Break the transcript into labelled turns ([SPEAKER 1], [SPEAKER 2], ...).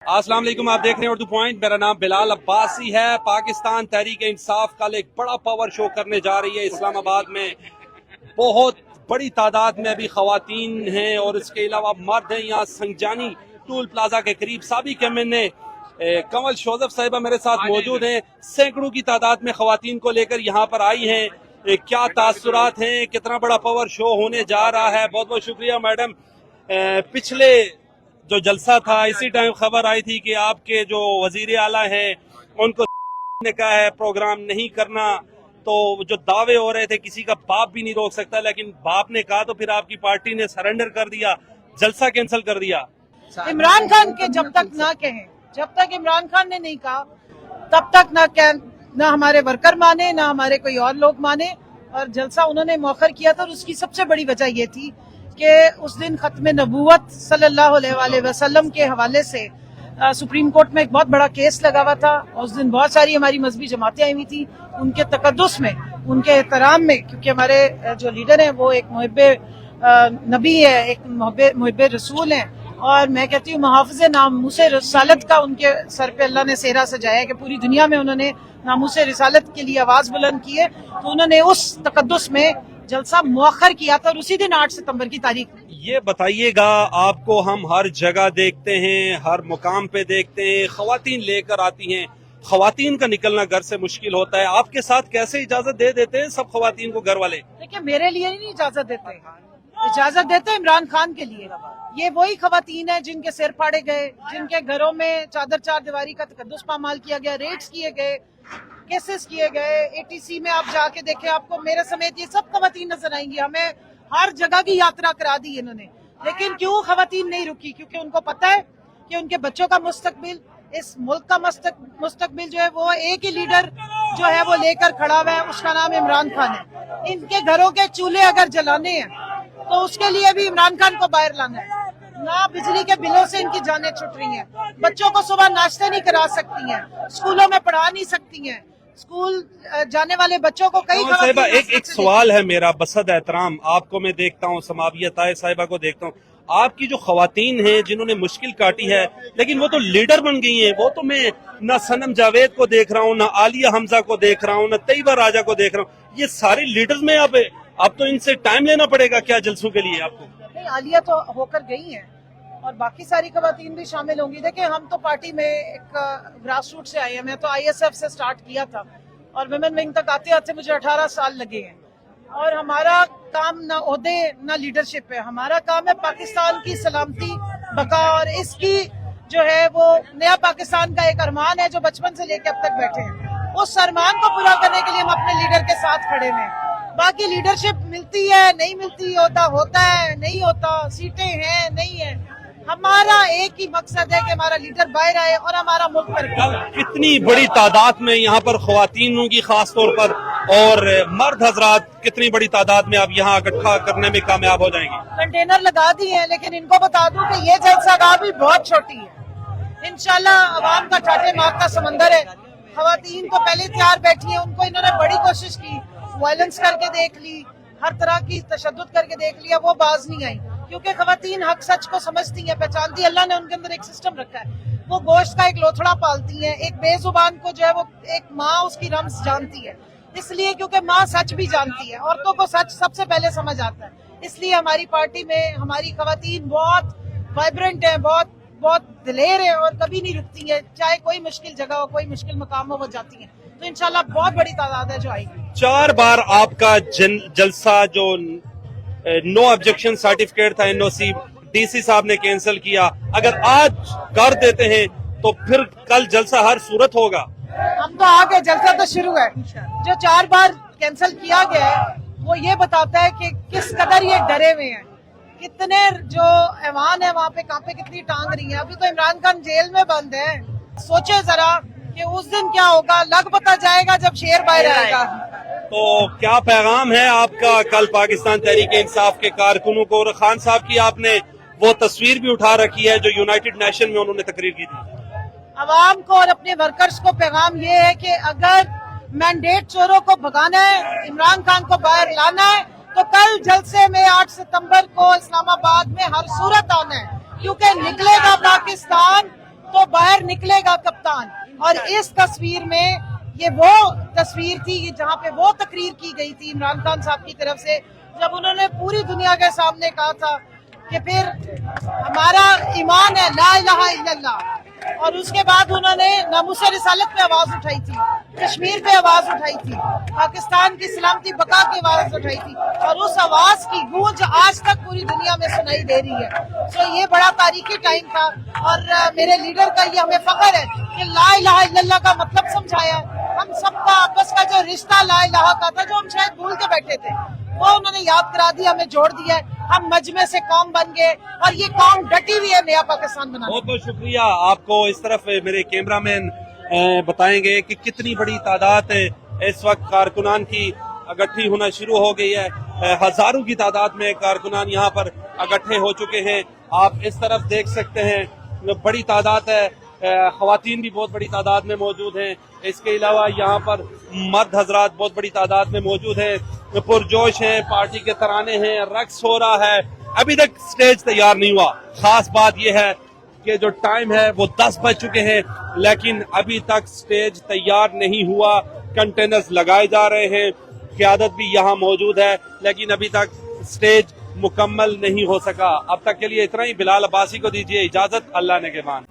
[SPEAKER 1] अस्सलाम वालेकुम, आप देख रहे हैं उर्दू पॉइंट। मेरा नाम बिलाल अब्बासी है। पाकिस्तान तहरीक इंसाफ कल एक बड़ा पावर शो करने जा रही है इस्लामाबाद में। बहुत बड़ी तादाद में अभी खवातीन हैं और इसके अलावा मर्द हैं। यहाँ संजानी टूल प्लाजा के करीब साबिक एमएनए कमल शोजफ साहिबा मेरे साथ मौजूद हैं। सैकड़ों की तादाद में खवातीन को लेकर यहाँ पर आई हैं। क्या तासुरात हैं, कितना बड़ा पावर शो होने जा रहा है। बहुत बहुत शुक्रिया मैडम। पिछले जो जलसा था इसी टाइम खबर आई थी कि आपके जो वजीर आला हैं उनको ने कहा है प्रोग्राम नहीं करना, तो जो दावे हो रहे थे किसी का बाप भी नहीं रोक सकता, लेकिन बाप ने कहा तो फिर आपकी पार्टी ने सरेंडर कर दिया, जलसा कैंसिल कर दिया।
[SPEAKER 2] इमरान खान के जब तक ना कहें, जब तक इमरान खान ने नहीं कहा तब तक ना हमारे वर्कर माने ना हमारे कोई और लोग माने। और जलसा उन्होंने मौखर किया था और उसकी सबसे बड़ी वजह ये थी कि उस दिन खत्म नबूवत सल्लल्लाहु अलैहि वसल्लम के हवाले से सुप्रीम कोर्ट में एक बहुत बड़ा केस लगा हुआ था। उस दिन बहुत सारी हमारी मजहबी जमातें आई हुई थी, उनके तकद्दुस में, उनके एहतराम में, क्योंकि हमारे जो लीडर हैं वो एक मुहिब्बे नबी है, एक मुहिब्बे रसूल हैं। और मैं कहती हूँ मुहाफ़िज़े नामूसे रिसालत का उनके सर पे अल्लाह ने सेहरा सजाया कि पूरी दुनिया में उन्होंने नामूसे रिसालत के लिए आवाज़ बुलंद की है। तो उन्होंने उस तकद्दुस में जलसा मौखर किया था और उसी दिन 8 सितंबर की तारीख।
[SPEAKER 1] ये बताइएगा, आपको हम हर जगह देखते हैं, हर मुकाम पे देखते हैं, खवातीन लेकर आती हैं, खवातीन का निकलना घर से मुश्किल होता है, आपके साथ कैसे इजाजत दे देते हैं सब खवातीन को घर वाले?
[SPEAKER 2] देखिए, मेरे लिए नहीं इजाजत देते, इजाजत देते इमरान खान के लिए। ये वही खवातीन है जिनके सिर फाड़े गए, जिनके घरों में चादर चार दीवारी का तकद्दुस पामाल किया गया, रेड्स किए गए, केसेस किए गए। एटीसी में आप जाके देखें, आपको मेरे समेत ये सब खवातीन नजर आएंगी। हमें हर जगह की यात्रा करा दी इन्होंने, लेकिन क्यों खवातीन नहीं रुकी? क्योंकि उनको पता है कि उनके बच्चों का मुस्तकबिल, इस मुल्क का मुस्तकबिल जो है वो एक ही लीडर जो है वो लेकर खड़ा हुआ है, उसका नाम इमरान खान है। इनके घरों के चूल्हे अगर जलाने हैं तो उसके लिए भी इमरान खान को बाहर लाना है। ना बिजली के बिलों से इनकी जानें छुट रही हैं, बच्चों को सुबह नाश्ते नहीं करा सकती हैं, स्कूलों में पढ़ा नहीं सकती हैं। स्कूल जाने वाले बच्चों को कई
[SPEAKER 1] साहिबा, एक सवाल है मेरा, बसद एहतराम आपको मैं देखता हूँ, समावियत आए साहिबा को देखता हूँ, आपकी जो खवातीन हैं जिन्होंने मुश्किल काटी है, लेकिन वो तो लीडर बन गई हैं। वो तो मैं ना सनम जावेद को देख रहा हूँ, ना आलिया हमजा को देख रहा हूँ, ना तैयबा राजा को देख रहा हूँ। ये सारे लीडर्स में अब तो इनसे टाइम लेना पड़ेगा क्या जलसों के लिए आपको?
[SPEAKER 2] नहीं, आलिया तो होकर गई हैं और बाकी सारी खवातीन भी शामिल होंगी। देखिए, हम तो पार्टी में एक ग्रास रूट से आए हैं। मैं तो ISF से स्टार्ट किया था और विमेन विंग तक आते आते मुझे 18 साल लगे हैं। और हमारा काम ना ओहदे ना लीडरशिप है, हमारा काम है पाकिस्तान की सलामती, बका। और इसकी जो है वो नया पाकिस्तान का एक अरमान है जो बचपन से लेकर अब तक बैठे हैं। उस अरमान को पूरा करने के लिए हम अपने लीडर के साथ खड़े हैं। बाकी लीडरशिप मिलती है नहीं मिलती, होता है नहीं होता, सीटें हैं नहीं है, हमारा एक ही मकसद है कि हमारा लीडर बाहर आए और हमारा मुल्क पर।
[SPEAKER 1] कितनी बड़ी तादाद में यहाँ पर खवातीनों की खास तौर पर और मर्द हजरात कितनी बड़ी तादाद में आप यहाँ इकट्ठा करने में कामयाब हो जाएंगे?
[SPEAKER 2] कंटेनर लगा दिए हैं, लेकिन इनको बता दूं कि ये जलसागाह भी बहुत छोटी है। इंशाल्लाह अवाम का ठाटे मार का समंदर है। खवातीन तो पहले तैयार बैठी है, उनको इन्होंने बड़ी कोशिश की, वायलेंस करके देख ली, हर तरह की तशद्दुद करके देख लिया, वो बाज नहीं आई। क्योंकि खवातीन हक सच को समझती हैं, पहचानती। अल्लाह ने उनके अंदर एक सिस्टम रखा है, वो गोश्त का एक लोथड़ा पालती हैं। एक बेजुबान को जो है वो एक माँ उसकी रम्स जानती है, इसलिए क्योंकि माँ सच भी जानती है, औरतों को सच सबसे पहले समझ आता है। इसलिए हमारी पार्टी में हमारी खवातीन बहुत वाइब्रेंट है, बहुत बहुत दिलेर है और कभी नहीं रुकती है। चाहे कोई मुश्किल जगह हो, कोई मुश्किल मकाम हो, वो जाती है। तो इंशाल्लाह बहुत बड़ी तादाद है जो आएगी।
[SPEAKER 1] 4 बार आपका जलसा जो नो ऑब्जेक्शन सर्टिफिकेट था NOC DC साहब ने कैंसिल किया, अगर आज कर देते हैं तो फिर कल जलसा हर सूरत होगा।
[SPEAKER 2] हम तो आगे, जलसा तो शुरू है। जो 4 बार कैंसिल किया गया है वो ये बताता है कि किस कदर ये डरे हुए हैं, कितने जो ऐवान है वहाँ पे कांपे कितनी टांग रही है। अभी तो इमरान खान जेल में बंद है, सोचे जरा कि उस दिन क्या होगा, लग पता जाएगा जब शेर बाहर आएगा।
[SPEAKER 1] तो क्या पैगाम है आपका कल पाकिस्तान तहरीक इंसाफ के कारकुनों को? और खान साहब की आपने वो तस्वीर भी उठा रखी है जो यूनाइटेड नेशन में उन्होंने तकरीर की थी।
[SPEAKER 2] अवाम को और अपने वर्कर्स को पैगाम ये है कि अगर मैंडेट चोरों को भगाना है, इमरान खान को बाहर लाना है, तो कल जलसे में 8 सितंबर को इस्लामाबाद में हर सूरत आना है, क्योंकि निकलेगा पाकिस्तान तो बाहर निकलेगा कप्तान। और इस तस्वीर में ये वो तस्वीर थी जहां पे वो तकरीर की गई थी इमरान खान साहब की तरफ से, जब उन्होंने पूरी दुनिया के सामने कहा था कि फिर हमारा ईमान है ला इलाहा इल्लल्लाह, और उसके बाद उन्होंने नामूस रिसालत पे आवाज उठाई थी, कश्मीर पे आवाज उठाई थी, पाकिस्तान की सलामती बका की आवाज उठाई थी, और उस आवाज की गूंज आज तक पूरी दुनिया में सुनाई दे रही है। तो ये बड़ा तारीखी टाइम था, और मेरे लीडर का ये हमें फख्र है कि ला इलाहा इल्लल्लाह का मतलब समझाया है। हम सबका आपस का जो रिश्ता ला इलाहा का था, जो हम शायद भूल के बैठे थे, वो उन्होंने याद करा दिया, हमें जोड़ दिया है। हम मजमे से कौम बन गए, और ये कौम डटी हुई है नया पाकिस्तान बनाने।
[SPEAKER 1] बहुत बहुत शुक्रिया आपको। इस तरफ मेरे कैमरामैन बताएंगे कि कितनी बड़ी तादाद इस वक्त कारकुनान की इकट्ठी होना शुरू हो गई है। हजारों की तादाद में कारकुनान यहाँ पर इकट्ठे हो चुके हैं। आप इस तरफ देख सकते हैं, बड़ी तादाद है, ख्वातीन भी बहुत बड़ी तादाद में मौजूद हैं। इसके अलावा यहाँ पर मर्द हजरात बहुत बड़ी तादाद में मौजूद हैं, पुरजोश हैं, पार्टी के तराने हैं, रक्स हो रहा है। अभी तक स्टेज तैयार नहीं हुआ। खास बात यह है कि जो टाइम है वो 10 बज चुके हैं, लेकिन अभी तक स्टेज तैयार नहीं हुआ। कंटेनर्स लगाए जा रहे हैं, क़यादत भी यहाँ मौजूद है, लेकिन अभी तक स्टेज मुकम्मल नहीं हो सका। अब तक के लिए इतना ही। बिलाल अब्बासी को दीजिए इजाजत। अल्लाह ने के मान।